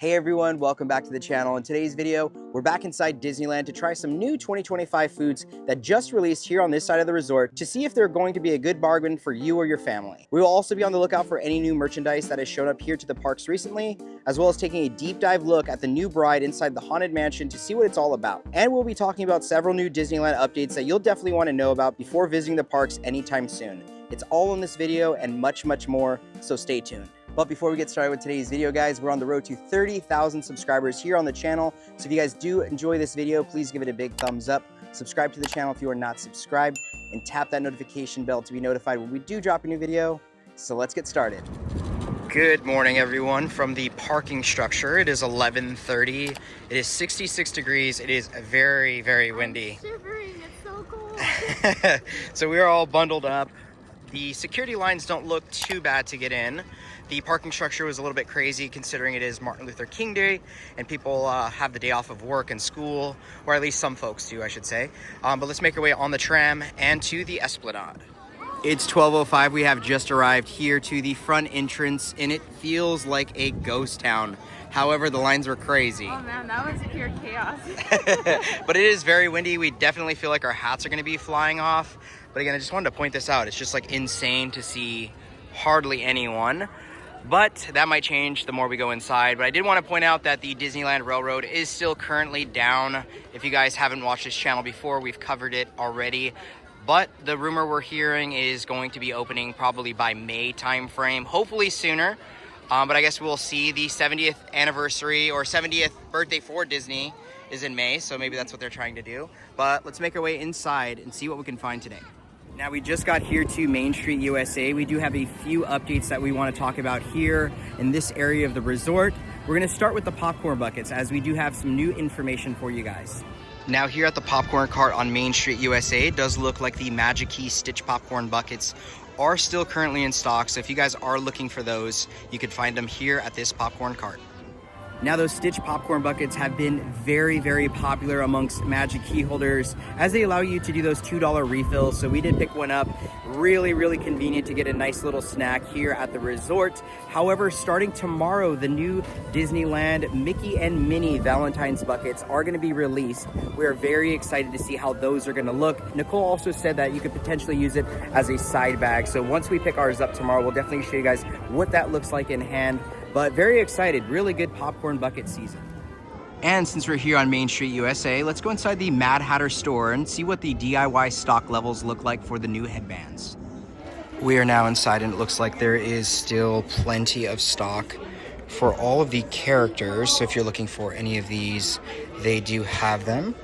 Hey everyone, welcome back to the channel. In today's video, we're back inside Disneyland to try some new 2025 foods that just released here on this side of the resort to see if they're going to be a good bargain for you or your family. We will also be on the lookout for any new merchandise that has shown up here to the parks recently, as well as taking a deep dive look at the new bride inside the Haunted Mansion to see what it's all about. And we'll be talking about several new Disneyland updates that you'll definitely want to know about before visiting the parks anytime soon. It's all in this video and much, much more, so stay tuned. But before we get started with today's video, guys, we're on the road to 30,000 subscribers here on the channel. So if you guys do enjoy this video, please give it a big thumbs up. Subscribe to the channel if you are not subscribed, and tap that notification bell to be notified when we do drop a new video. So let's get started. Good morning, everyone, from the parking structure. It is 11:30. It is 66 degrees. It is very, very windy. I'm shivering. It's so cold. So we are all bundled up. The security lines don't look too bad to get in. The parking structure was a little bit crazy considering it is Martin Luther King Day and people have the day off of work and school, or at least some folks do, I should say. But let's make our way on the tram and to the Esplanade. It's 12:05. We have just arrived here to the front entrance and it feels like a ghost town. However, the lines were crazy. Oh man, that was pure chaos. But it is very windy. We definitely feel like our hats are going to be flying off. But again, I just wanted to point this out. It's just like insane to see hardly anyone. But that might change the more we go inside. But I did want to point out that the Disneyland Railroad is still currently down. If you guys haven't watched this channel before, we've covered it already. But the rumor we're hearing is going to be opening probably by May timeframe, hopefully sooner. But I guess we'll see. The 70th anniversary or 70th birthday for Disney is in May, so maybe that's what they're trying to do. But let's make our way inside and see what we can find today. Now, we just got here to Main Street USA. We do have a few updates that we want to talk about here in this area of the resort. We're going to start with the popcorn buckets, as we do have some new information for you guys. Now, here at the popcorn cart on Main Street USA, it does look like the Magic Key Stitch popcorn buckets are still currently in stock. So if you guys are looking for those, you could find them here at this popcorn cart. Now, those Stitch popcorn buckets have been very, very popular amongst Magic Key holders as they allow you to do those $2 refills. So we did pick one up. Really, really convenient to get a nice little snack here at the resort. However, starting tomorrow, the new Disneyland Mickey and Minnie Valentine's buckets are going to be released. We are very excited to see how those are going to look. Nicole also said that you could potentially use it as a side bag. So once we pick ours up tomorrow, we'll definitely show you guys what that looks like in hand. But very excited, really good popcorn bucket season. And since we're here on Main Street USA, let's go inside the Mad Hatter store and see what the DIY stock levels look like for the new headbands. We are now inside and it looks like there is still plenty of stock for all of the characters. So if you're looking for any of these, they do have them.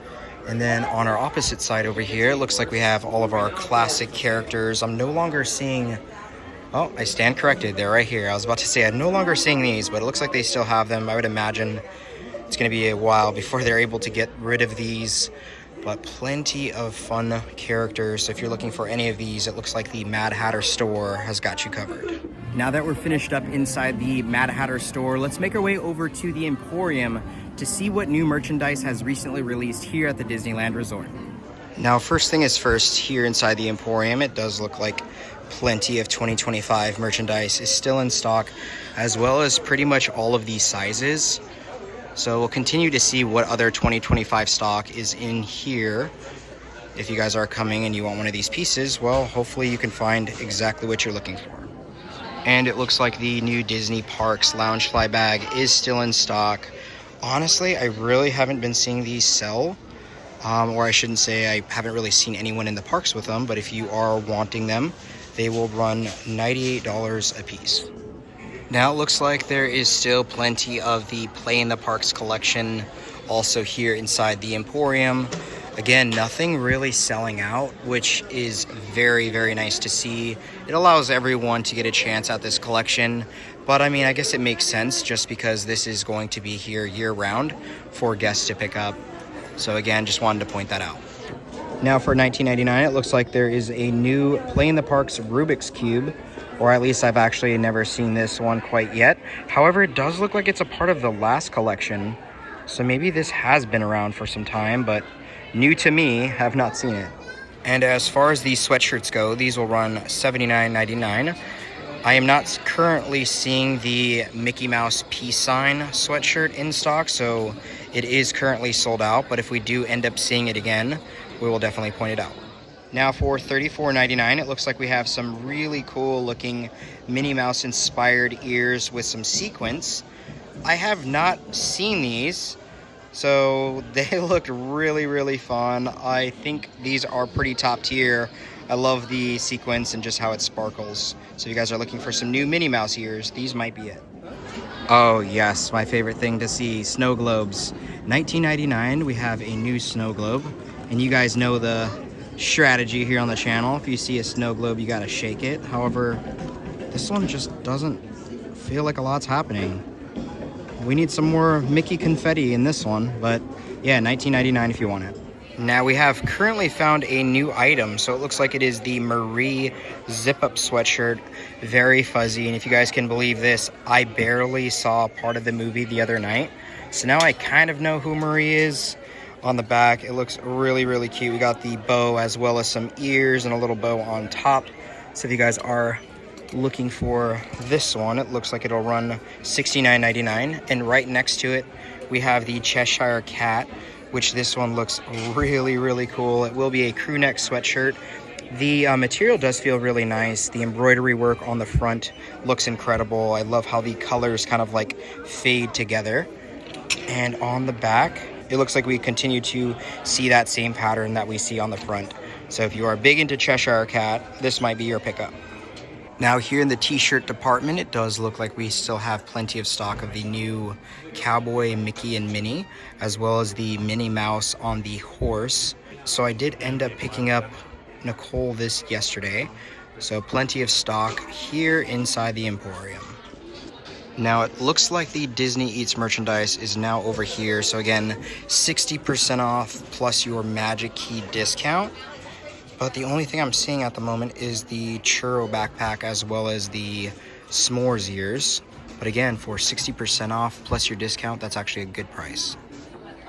And then on our opposite side over here, it looks like we have all of our classic characters. I'm no longer seeing... Oh, I stand corrected. They're right here. I was about to say I'm no longer seeing these, but it looks like they still have them. I would imagine it's going to be a while before they're able to get rid of these, but plenty of fun characters. So if you're looking for any of these, it looks like the Mad Hatter store has got you covered. Now that we're finished up inside the Mad Hatter store, let's make our way over to the Emporium to see what new merchandise has recently released here at the Disneyland Resort. Now, first thing is first, here inside the Emporium, it does look like plenty of 2025 merchandise is still in stock, as well as pretty much all of these sizes. So we'll continue to see what other 2025 stock is in here. If you guys are coming and you want one of these pieces, well, hopefully you can find exactly what you're looking for. And it looks like the new Disney Parks Loungefly bag is still in stock. Honestly, I really haven't been seeing these sell. Or I shouldn't say I haven't really seen anyone in the parks with them, but if you are wanting them, they will run $98 a piece. Now it looks like there is still plenty of the Play in the Parks collection also here inside the Emporium. Again, nothing really selling out, which is very, very nice to see. It allows everyone to get a chance at this collection. But I mean, I guess it makes sense just because this is going to be here year round for guests to pick up. So again, just wanted to point that out. Now for $19.99, it looks like there is a new Play in the Parks Rubik's Cube, or at least I've actually never seen this one quite yet. However, it does look like it's a part of the last collection, so maybe this has been around for some time, but new to me, have not seen it. And as far as these sweatshirts go, these will run $79.99. I am not currently seeing the Mickey Mouse peace sign sweatshirt in stock, so it is currently sold out, but if we do end up seeing it again, we will definitely point it out. Now for $34.99, it looks like we have some really cool looking Minnie Mouse inspired ears with some sequins. I have not seen these, so they look really, really fun. I think these are pretty top tier. I love the sequins and just how it sparkles. So if you guys are looking for some new Minnie Mouse ears, these might be it. Oh yes, my favorite thing to see, snow globes. $19.99, we have a new snow globe. And you guys know the strategy here on the channel. If you see a snow globe, you gotta shake it. However, this one just doesn't feel like a lot's happening. We need some more Mickey confetti in this one, but yeah, $19.99 if you want it. Now we have currently found a new item, so it looks like it is the Marie zip-up sweatshirt, very fuzzy, and if you guys can believe this, I barely saw part of the movie the other night, so now I kind of know who Marie is. On the back, it looks really, really cute. We got the bow as well as some ears and a little bow on top. So if you guys are looking for this one, it looks like it'll run $69.99. And right next to it, we have the Cheshire Cat, which this one looks really, really cool. It will be a crew neck sweatshirt. The material does feel really nice. The embroidery work on the front looks incredible. I love how the colors kind of like fade together. And on the back, it looks like we continue to see that same pattern that we see on the front. So if you are big into Cheshire Cat, this might be your pickup. Now here in the t-shirt department, it does look like we still have plenty of stock of the new Cowboy, Mickey, and Minnie, as well as the Minnie Mouse on the horse. So I did end up picking up Nicole this yesterday. So plenty of stock here inside the Emporium. Now it looks like the Disney Eats merchandise is now over here. So again, 60% off plus your Magic Key discount. But the only thing I'm seeing at the moment is the churro backpack as well as the s'mores ears. But again, for 60% off plus your discount, that's actually a good price.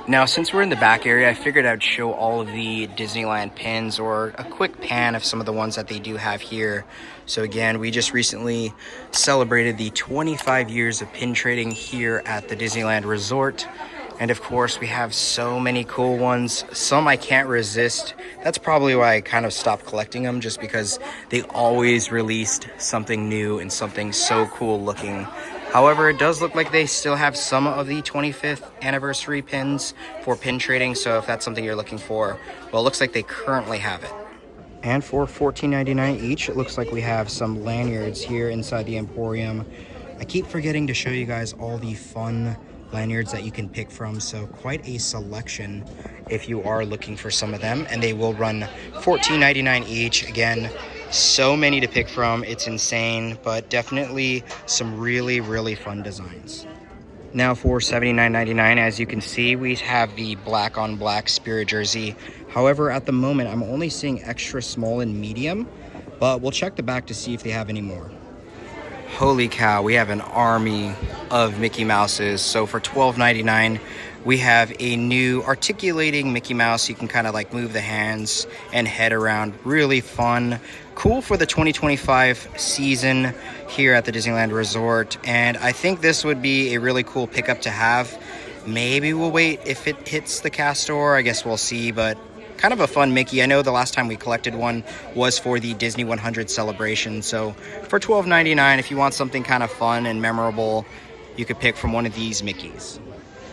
Now, since we're in the back area, I figured I'd show all of the Disneyland pins or a quick pan of some of the ones that they do have here. So again, we just recently celebrated the 25 years of pin trading here at the Disneyland Resort. And of course, we have so many cool ones. Some I can't resist. That's probably why I kind of stopped collecting them, just because they always released something new and something so cool looking. However, it does look like they still have some of the 25th anniversary pins for pin trading. So if that's something you're looking for, well, it looks like they currently have it. And for $14.99 each, it looks like we have some lanyards here inside the Emporium. I keep forgetting to show you guys all the fun lanyards that you can pick from, so quite a selection if you are looking for some of them, and they will run $14.99 each. Again, so many to pick from, it's insane, but definitely some really, really fun designs. Now for $79.99, as you can see, we have the black on black Spirit jersey. However, at the moment, I'm only seeing extra small and medium, but we'll check the back to see if they have any more. Holy cow, we have an army of Mickey Mouses. So for $12.99, we have a new articulating Mickey Mouse. You can kind of like move the hands and head around. Really fun. Cool for the 2025 season here at the Disneyland Resort. And I think this would be a really cool pickup to have. Maybe we'll wait if it hits the cast store. I guess we'll see, but kind of a fun Mickey. I know the last time we collected one was for the Disney 100 celebration. So for $12.99, if you want something kind of fun and memorable, you could pick from one of these Mickeys.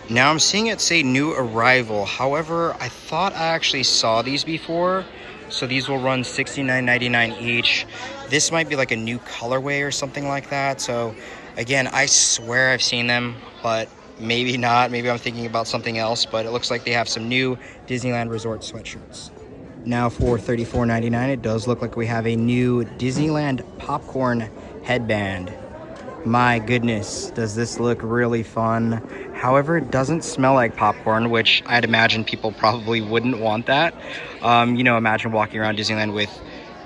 Now I'm seeing it say new arrival. However, I thought I actually saw these before. So these will run $69.99 each. This might be like a new colorway or something like that. So again, I swear I've seen them, but maybe not. Maybe I'm thinking about something else, but it looks like they have some new Disneyland Resort sweatshirts. Now for $34.99, it does look like we have a new Disneyland popcorn headband. My goodness, does this look really fun. However, it doesn't smell like popcorn, which I'd imagine people probably wouldn't want that. You know, imagine walking around Disneyland with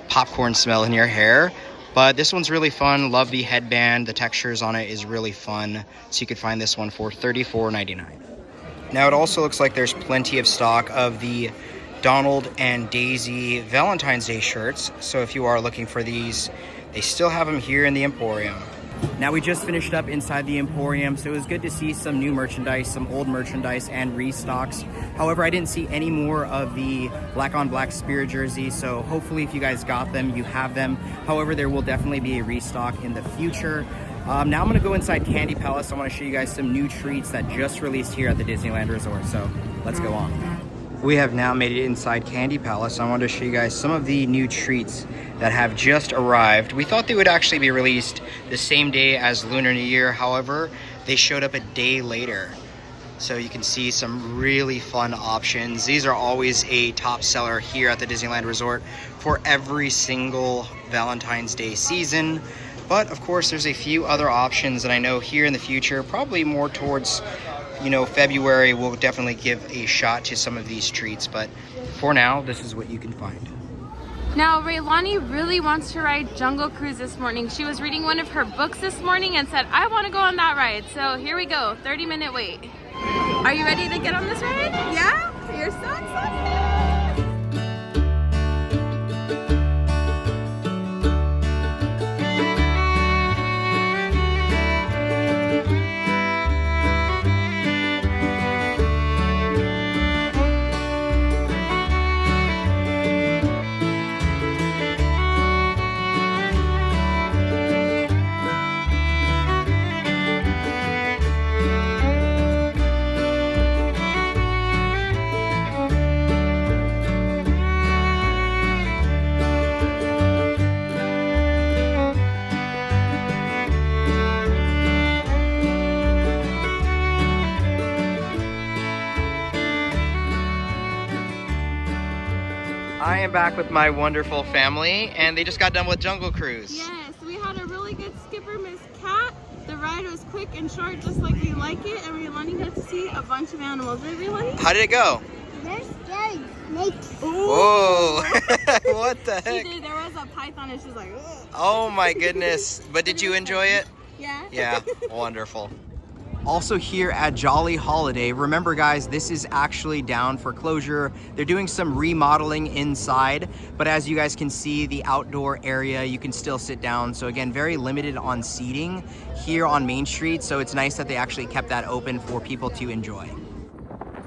popcorn smell in your hair. But this one's really fun. Love the headband. The textures on it is really fun. So you could find this one for $34.99. Now it also looks like there's plenty of stock of the Donald and Daisy Valentine's Day shirts. So if you are looking for these, They still have them here in the Emporium. Now we just finished up inside the Emporium, so it was good to see some new merchandise, some old merchandise, and restocks. However, I didn't see any more of the black on black spirit jerseys, so hopefully if you guys got them, you have them. However, there will definitely be a restock in the future. Now I'm gonna go inside Candy Palace. I wanna show you guys some new treats that just released here at the Disneyland Resort, so let's go on. We have now made it inside Candy Palace. I wanted to show you guys some of the new treats that have just arrived. We thought they would actually be released the same day as Lunar New Year. However, they showed up a day later. So you can see some really fun options. These are always a top seller here at the Disneyland Resort for every single Valentine's Day season. But of course, there's a few other options that I know here in the future, probably more towards February, we'll definitely give a shot to some of these treats, but for now, this is what you can find. Now, Raylani really wants to ride Jungle Cruise this morning. She was reading one of her books this morning and said, I want to go on that ride. So here we go, 30-minute wait. Are you ready to get on this ride? Yeah? You're so excited. I am back with my wonderful family, and they just got done with Jungle Cruise. Yes, we had a really good skipper, Miss Cat. The ride was quick and short, just like we like it, and Raylani got to see a bunch of animals. Right, Raylani? How did it go? They're scary snakes. Whoa! What the heck? She did. There was a python, and she's like, ugh. Oh my goodness! But did you enjoy it? Yeah. Yeah, wonderful. Also here at Jolly Holiday, remember guys, this is actually down for closure. They're doing some remodeling inside, but as you guys can see, the outdoor area, you can still sit down. So again, very limited on seating here on Main Street. So it's nice that they actually kept that open for people to enjoy.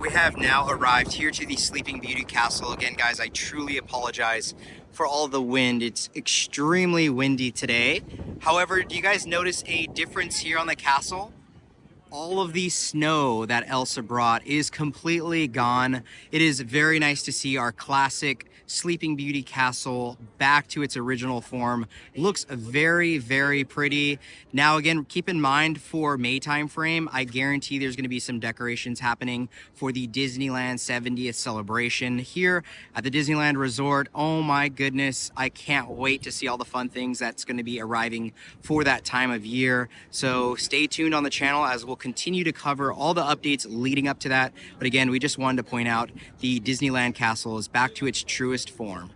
We have now arrived here to the Sleeping Beauty Castle. Again, guys, I truly apologize for all the wind. It's extremely windy today. However, do you guys notice a difference here on the castle? All of the snow that Elsa brought is completely gone. It is very nice to see our classic Sleeping Beauty castle back to its original form. Looks very, very pretty. Now again, keep in mind for May time frame, I guarantee there's gonna be some decorations happening for the Disneyland 70th celebration here at the Disneyland Resort. Oh my goodness, I can't wait to see all the fun things that's gonna be arriving for that time of year. So stay tuned on the channel as we'll continue to cover all the updates leading up to that. But again, we just wanted to point out the Disneyland castle is back to its truest form.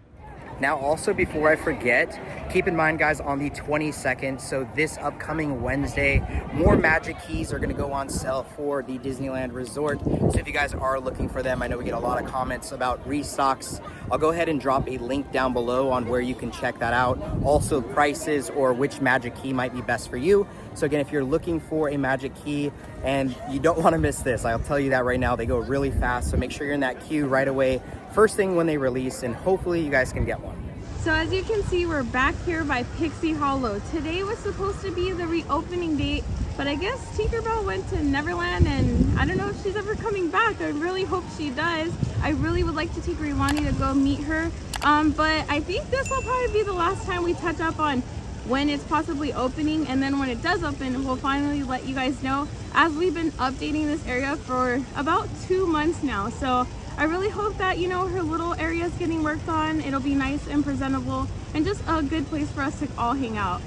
Now also, before I forget, keep in mind guys, on the 22nd, so this upcoming Wednesday, more magic keys are gonna go on sale for the Disneyland Resort. So if you guys are looking for them, I know we get a lot of comments about restocks. I'll go ahead and drop a link down below on where you can check that out. Also prices or which magic key might be best for you. So again, if you're looking for a magic key and you don't wanna miss this, I'll tell you that right now, they go really fast. So make sure you're in that queue right away, first thing when they release, and hopefully you guys can get one. So as you can see, we're back here by Pixie Hallow. Today was supposed to be the reopening date, but I guess Tinkerbell went to Neverland, and I don't know if she's ever coming back. I really hope she does. I really would like to take Raylani to go meet her, but I think this will probably be the last time we touch up on when it's possibly opening, and then when it does open, we'll finally let you guys know, as we've been updating this area for about 2 months now. So I really hope that, you know, her little area is getting worked on. It'll be nice and presentable and just a good place for us to all hang out.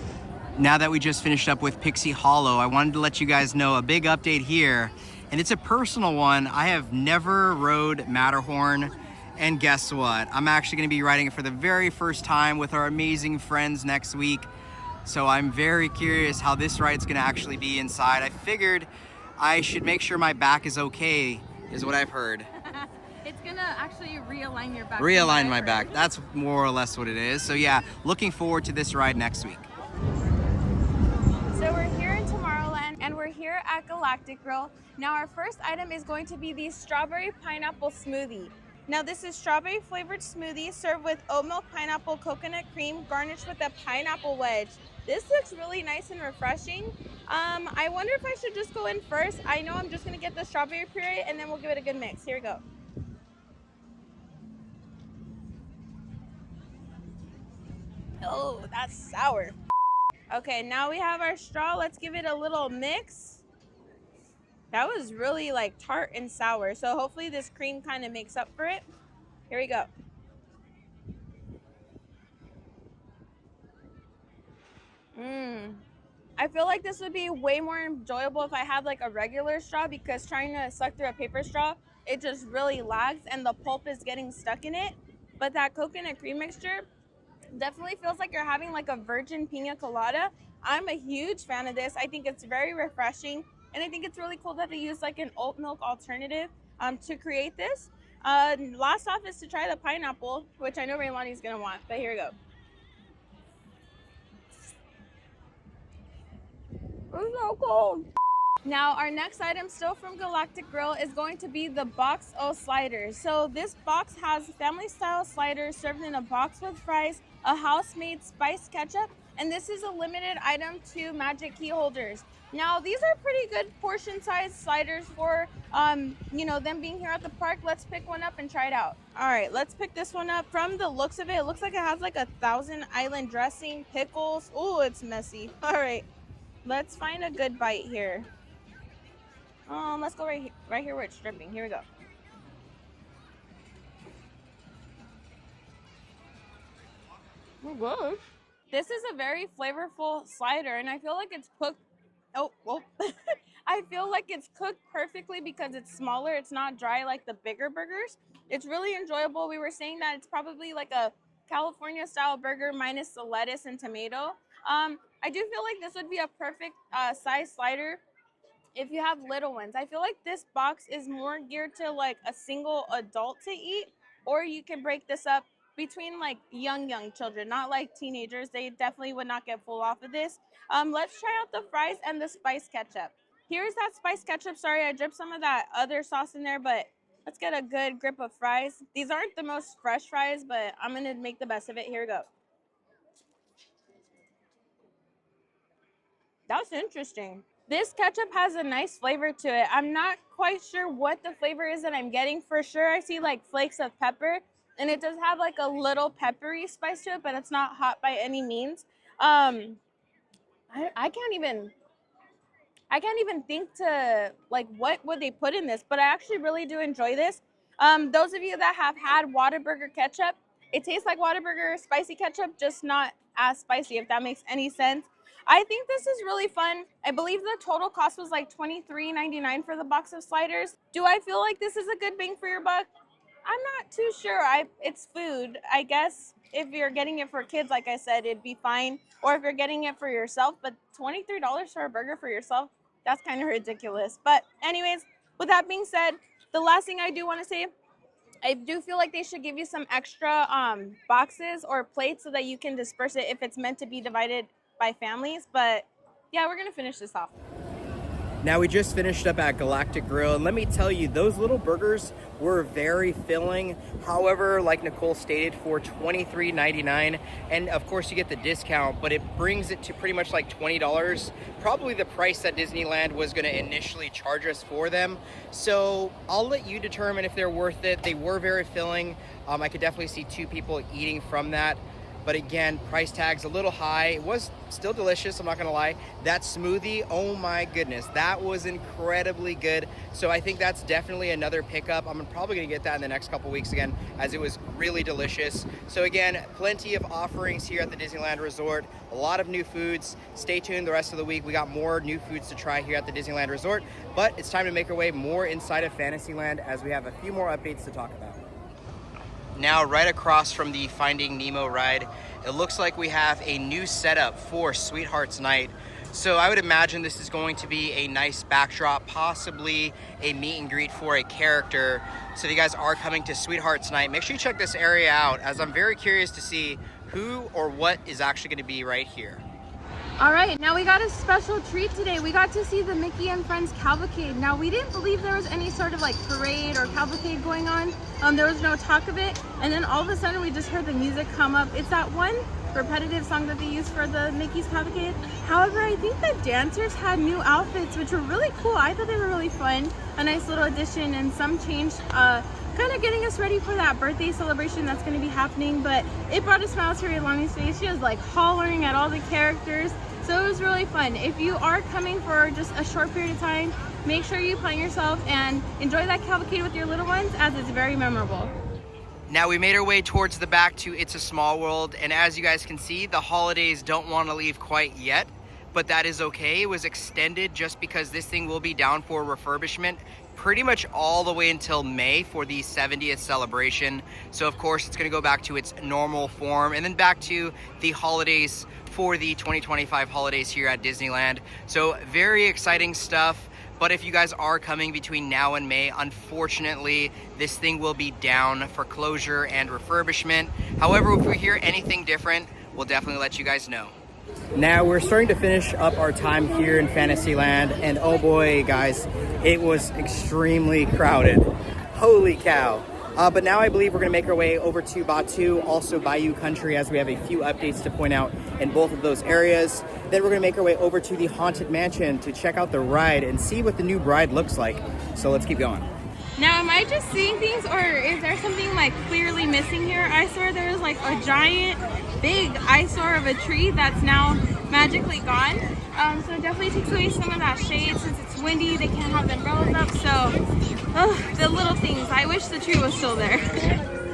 Now that we just finished up with Pixie Hallow, I wanted to let you guys know a big update here, and it's a personal one. I have never rode Matterhorn, and guess what? I'm actually gonna be riding it for the very first time with our amazing friends next week. So I'm very curious how this ride's gonna actually be inside. I figured I should make sure my back is okay, is what I've heard. It's gonna actually realign your back. Realign my back, that's more or less what it is. So yeah, looking forward to this ride next week. here at Galactic Grill. Now our first item is going to be the strawberry pineapple smoothie. Now this is strawberry flavored smoothie served with oat milk, pineapple, coconut cream, garnished with a pineapple wedge. This looks really nice and refreshing. I wonder if I should just go in first. I know I'm just gonna get the strawberry puree and then we'll give it a good mix. Here we go. Oh, that's sour. Okay, now we have our straw. Let's give it a little mix. That was really like tart and sour. So hopefully this cream kind of makes up for it. Here we go. I feel like this would be way more enjoyable if I had like a regular straw, because trying to suck through a paper straw, it just really lags and the pulp is getting stuck in it. But that coconut cream mixture definitely feels like you're having like a virgin pina colada. I'm a huge fan of this. I think it's very refreshing, and I think it's really cool that they use like an oat milk alternative to create this. Last off is to try the pineapple, which I know Raylani's gonna want, but here we go. It's so cold. Now our next item, still from Galactic Grill, is going to be the box O sliders. So this box has family style sliders served in a box with fries, a house-made spiced ketchup, and this is a limited item to magic key holders. Now these are pretty good portion size sliders for them being here at the park. Let's pick one up and try it out. All right, let's pick this one up. From the looks of it, it looks like it has like 1,000 island dressing, pickles. Oh, it's messy. All right, let's find a good bite here. Let's go right here where it's dripping. Here we go. Oh, good. This is a very flavorful slider, and I feel like it's cooked. I feel like it's cooked perfectly because it's smaller. It's not dry like the bigger burgers. It's really enjoyable. We were saying that it's probably like a California style burger minus the lettuce and tomato. I do feel like this would be a perfect size slider if you have little ones. I feel like this box is more geared to like a single adult to eat, or you can break this up between like young children, not like teenagers. They definitely would not get full off of this. Let's try out the fries and the spice ketchup. Here's that spice ketchup. Sorry, I dripped some of that other sauce in there, but let's get a good grip of fries. These aren't the most fresh fries, but I'm gonna make the best of it. Here we go. That's interesting. This ketchup has a nice flavor to it. I'm not quite sure what the flavor is that I'm getting. For sure, I see like flakes of pepper, and it does have like a little peppery spice to it, but it's not hot by any means. I can't even think to like what would they put in this, but I actually really do enjoy this. Those of you that have had Whataburger ketchup, it tastes like Whataburger spicy ketchup, just not as spicy, if that makes any sense. I think this is really fun. I believe the total cost was like $23.99 for the box of sliders. Do I feel like this is a good bang for your buck? I'm not too sure. It's food. I guess if you're getting it for kids, like I said, it'd be fine. Or if you're getting it for yourself, but $23 for a burger for yourself, that's kind of ridiculous. But anyways, with that being said, the last thing I do want to say, I do feel like they should give you some extra boxes or plates so that you can disperse it if it's meant to be divided by families. But yeah, we're gonna finish this off. Now we just finished up at Galactic Grill, and let me tell you, those little burgers were very filling. However, like Nicole stated, for $23.99, and of course you get the discount, but it brings it to pretty much like $20, probably the price that Disneyland was going to initially charge us for them. So I'll let you determine if they're worth it. They were very filling. I could definitely see 2 people eating from that. But again, price tag's a little high. It was still delicious, I'm not gonna lie. That smoothie, oh my goodness, that was incredibly good. So I think that's definitely another pickup. I'm probably gonna get that in the next couple weeks again, as it was really delicious. So again, plenty of offerings here at the Disneyland Resort. A lot of new foods. Stay tuned the rest of the week. We got more new foods to try here at the Disneyland Resort. But it's time to make our way more inside of Fantasyland, as we have a few more updates to talk about. Now, right across from the Finding Nemo ride, it looks like we have a new setup for Sweetheart's Night. So I would imagine this is going to be a nice backdrop, possibly a meet and greet for a character. So if you guys are coming to Sweetheart's Night, make sure you check this area out, as I'm very curious to see who or what is actually going to be right here. All right, now we got a special treat today. We got to see the Mickey and Friends Cavalcade. Now, we didn't believe there was any sort of like parade or cavalcade going on. There was no talk of it. And then all of a sudden we just heard the music come up. It's that one repetitive song that they use for the Mickey's Cavalcade. However, I think the dancers had new outfits, which were really cool. I thought they were really fun. A nice little addition, and some changed, kind of getting us ready for that birthday celebration that's going to be happening. But it brought a smile to Rilani's face. She was like hollering at all the characters. So it was really fun. If you are coming for just a short period of time, make sure you plan yourself and enjoy that cavalcade with your little ones, as it's very memorable. Now we made our way towards the back to It's a Small World, and as you guys can see, the holidays don't want to leave quite yet, but that is okay. It was extended just because this thing will be down for refurbishment pretty much all the way until May for the 70th celebration. So of course it's going to go back to its normal form and then back to the holidays for the 2025 holidays here at Disneyland. So very exciting stuff. But if you guys are coming between now and May, unfortunately, this thing will be down for closure and refurbishment. However, if we hear anything different, we'll definitely let you guys know. Now we're starting to finish up our time here in Fantasyland, and oh boy, guys, it was extremely crowded. Holy cow. But now I believe we're going to make our way over to Batuu, also Bayou Country, as we have a few updates to point out in both of those areas. Then we're going to make our way over to the Haunted Mansion to check out the ride and see what the new bride looks like. So let's keep going. Now, am I just seeing things, or is there something like clearly missing here? I swear there was like a giant, big eyesore of a tree that's now magically gone. So it definitely takes away some of that shade. Since it's windy, they can't have the umbrellas up. So, the little things. I wish the tree was still there.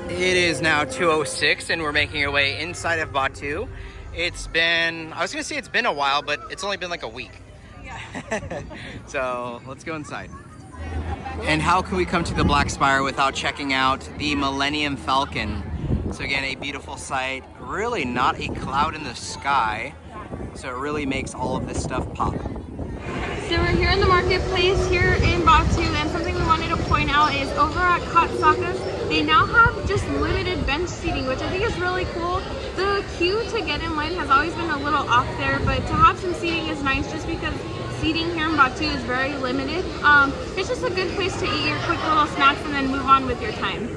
It is now 2:06 and we're making our way inside of Batuu. It's been, I was gonna say it's been a while, but it's only been like a week. Yeah. So let's go inside. And how can we come to the Black Spire without checking out the Millennium Falcon? So again, a beautiful sight, really not a cloud in the sky. So it really makes all of this stuff pop. So we're here in the marketplace here in Batuu, and something we wanted to point out is over at Katsakas, they now have just limited bench seating, which I think is really cool. The queue to get in line has always been a little off there, but to have some seating is nice just because seating here in Batuu is very limited. It's just a good place to eat your quick little snacks and then move on with your time.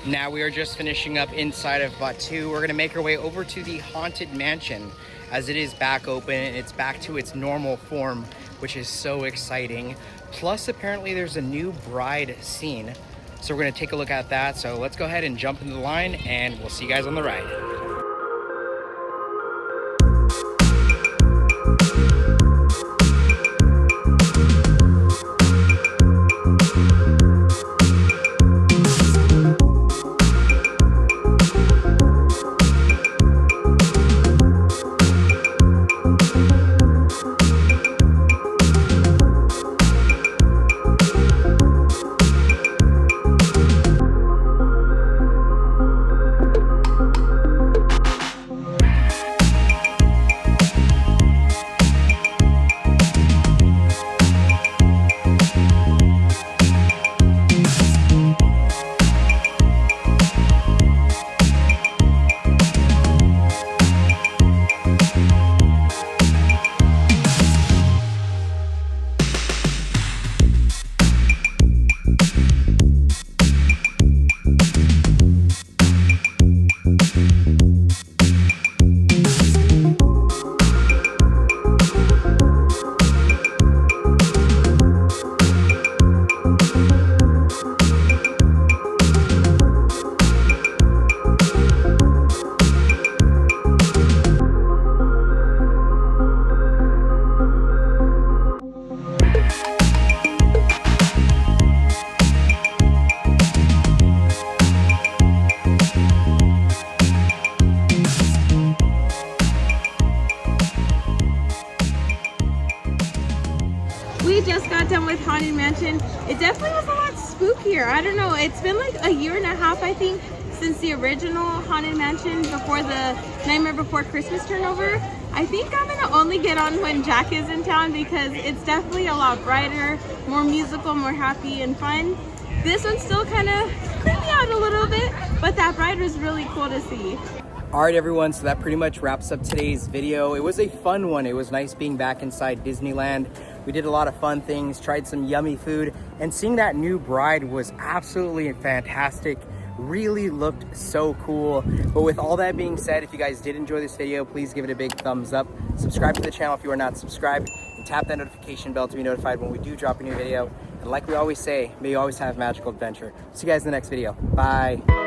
Now we are just finishing up inside of Batuu. We're gonna make our way over to the Haunted Mansion, as it is back open and it's back to its normal form, which is so exciting. Plus, apparently there's a new bride scene. So we're gonna take a look at that. So let's go ahead and jump into the line and we'll see you guys on the ride. We just got done with Haunted Mansion. It definitely was a lot spookier. I don't know, it's been like a year and a half, I think, since the original Haunted Mansion before the Nightmare Before Christmas turnover. I think I'm gonna only get on when Jack is in town because it's definitely a lot brighter, more musical, more happy and fun. This one still kind of creeped me out a little bit, but that bride was really cool to see. All right, everyone, so that pretty much wraps up today's video. It was a fun one. It was nice being back inside Disneyland. We did a lot of fun things, tried some yummy food, and seeing that new bride was absolutely fantastic. Really looked so cool. But with all that being said, if you guys did enjoy this video, please give it a big thumbs up. Subscribe to the channel if you are not subscribed, and tap that notification bell to be notified when we do drop a new video. And like we always say, may you always have a magical adventure. See you guys in the next video. Bye.